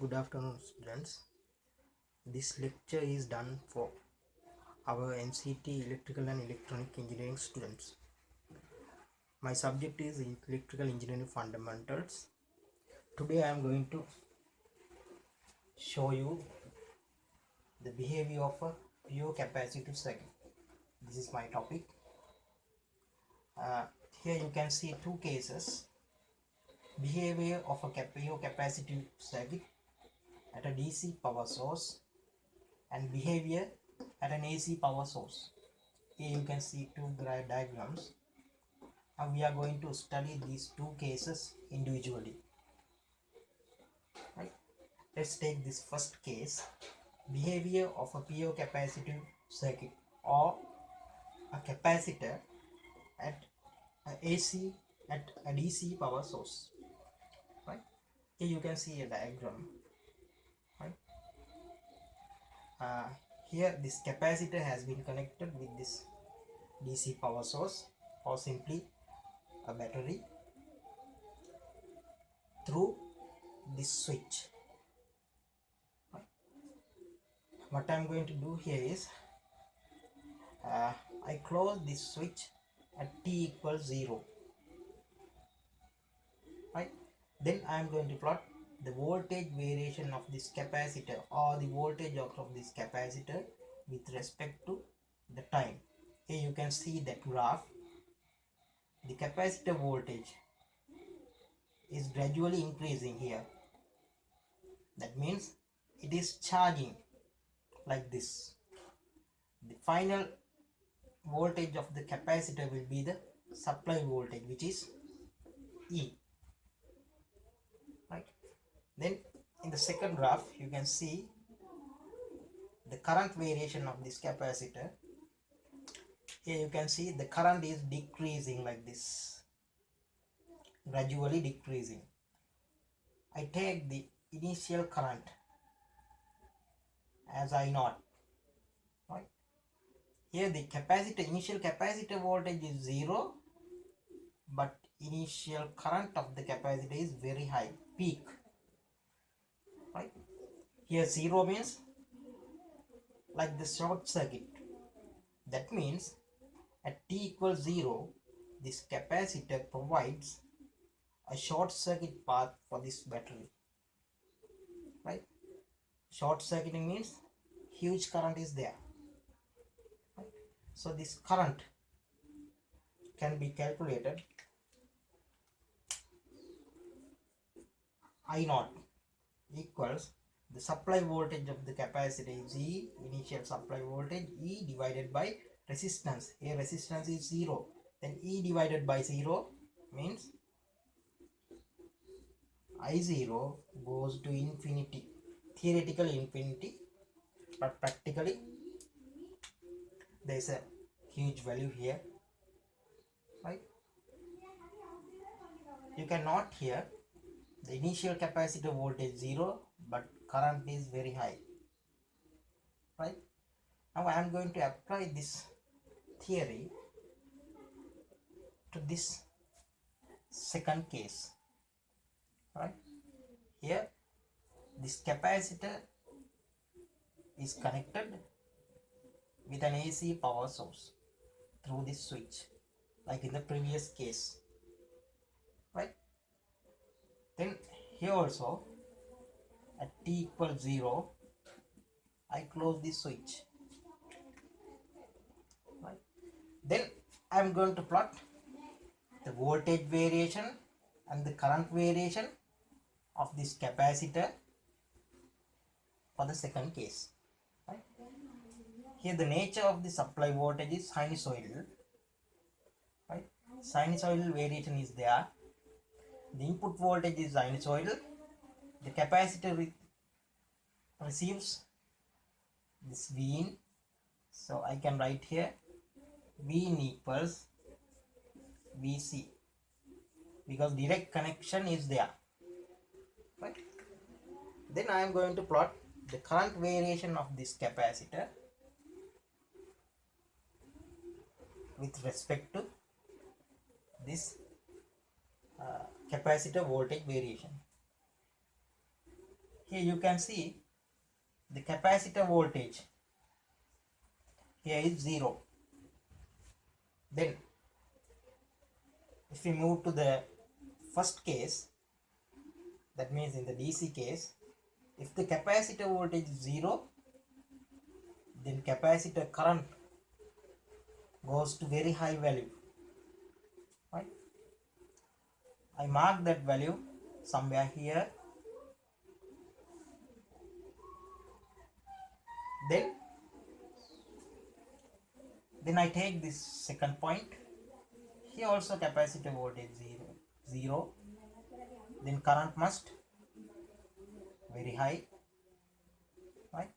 Good afternoon, students. This lecture is done for our NCT Electrical and Electronic Engineering students. My subject is Electrical Engineering Fundamentals. Today I am going to show you the behavior of a pure capacitive circuit. This is my topic. Here you can see two cases. Behavior of a pure capacitive circuit at a DC power source and behavior at an AC power source. Here you can see two diagrams. And we are going to study these two cases individually. Right? Let's take this first case, behavior of a pure capacitive circuit or a capacitor at a AC at a DC power source. Right? Here you can see a diagram. Right? Here this capacitor has been connected with this DC power source or simply a battery through this switch. Right? What I am going to do here is I close this switch at t equals 0. Right? Then I am going to plot the voltage variation of this capacitor or the voltage of this capacitor with respect to the time. Here you can see that graph. The capacitor voltage is gradually increasing here. That means it is charging like this. The final voltage of the capacitor will be the supply voltage, which is E. Right? Then in the second graph you can see the current variation of this capacitor. Here you can see the current is decreasing like this, gradually decreasing. I take the initial current as I0. Right? Here the initial capacitor voltage is 0, but initial current of the capacitor is very high, peak. Right? Here 0 means like the short circuit. That means at t equals 0, this capacitor provides a short circuit path for this battery. Right? Short circuiting means huge current is there. Right? So this current can be calculated. I0 equals the supply voltage of the capacitor is E, initial supply voltage, E divided by resistance. Here resistance is 0. Then E divided by 0 means I0 goes to infinity. Theoretically infinity, but practically there is a huge value here. Right? You can note here the initial capacitor voltage 0, but current is very high. Right? Now I am going to apply this theory to this second case. Right? Here this capacitor is connected with an AC power source through this switch, like in the previous case. Right? Then here also at t equals 0, I close this switch. Right? Then I am going to plot the voltage variation and the current variation of this capacitor for the second case. Right? Here the nature of the supply voltage is sinusoidal. Right? Sinusoidal variation is there. The input voltage is sinusoidal. The capacitor receives this V in. So I can write here V in equals Vc, because direct connection is there. Right? Then I am going to plot the current variation of this capacitor with respect to this capacitor voltage variation. here you can see the capacitor voltage here is 0. Then if we move to the first case, that means in the DC case, if the capacitor voltage is 0, then capacitor current goes to very high value, right? I mark that value somewhere here. Then I take this second point. Here also capacitor voltage 0. Then current must very high, right?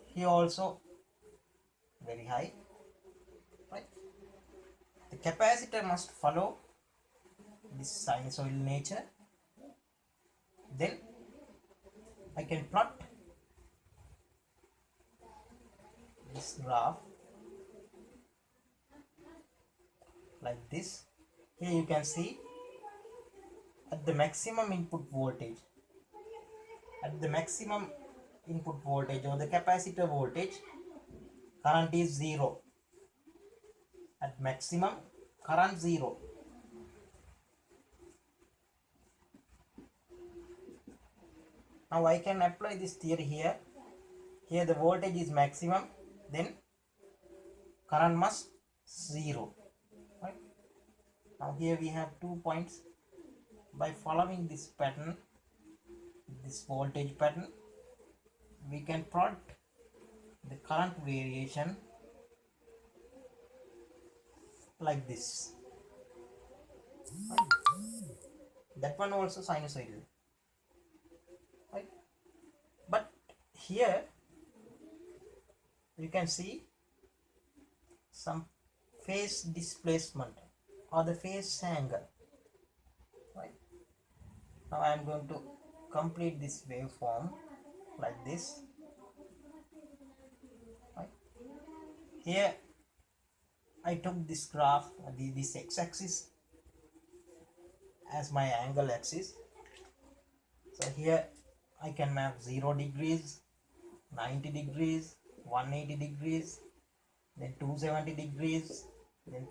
Here also very high, right? The capacitor must follow this sinusoidal nature. Then I can plot this graph like this. Here you can see at the maximum input voltage, or the capacitor voltage, current is 0. At maximum, current 0. Now I can apply this theory here. Here the voltage is maximum, then current must 0. Right? Now here we have 2 points. By following this pattern, this voltage pattern, we can plot the current variation like this. Right? That one also sinusoidal. Right? But here you can see some phase displacement or the phase angle. Right? Now I am going to complete this waveform like this. Right? Here I took this graph, this x-axis as my angle axis. So here I can map 0 degrees, 90 degrees, 180 degrees, then 270 degrees, then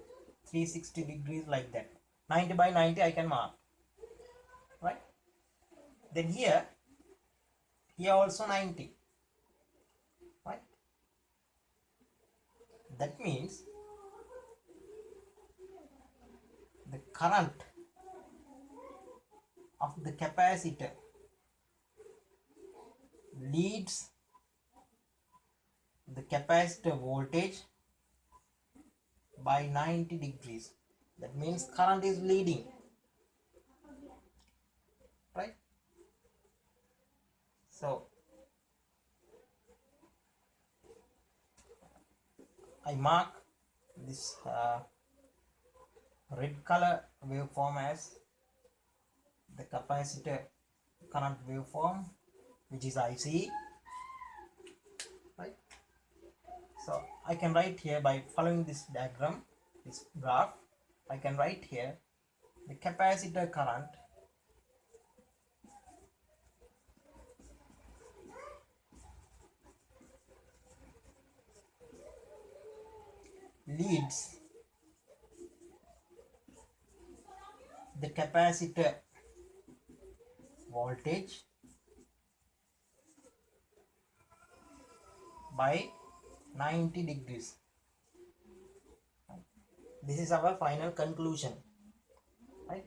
360 degrees, like that. 90 by 90 I can mark, right? Then here also 90, right? That means the current of the capacitor leads the capacitor voltage by 90 degrees. That means current is leading, right? So I mark this red color waveform as the capacitor current waveform, which is IC, right? So I can write here, by following this diagram, this graph, I can write here the capacitor current leads the capacitor voltage by 90 degrees. This is our final conclusion, right?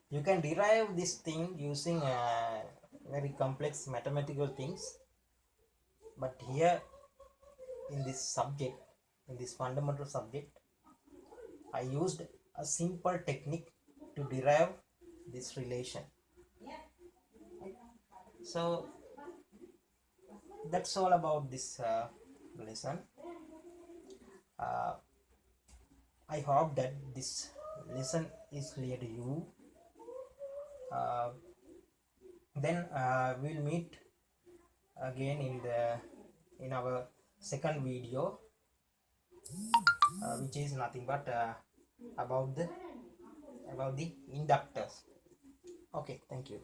You can derive this thing using very complex mathematical things, but here in this subject, in this fundamental subject, I used a simple technique to derive this relation. So that's all about this lesson. I hope that this lesson is clear to you. Then we'll meet again in our second video, which is nothing but about the inductors. Okay, thank you.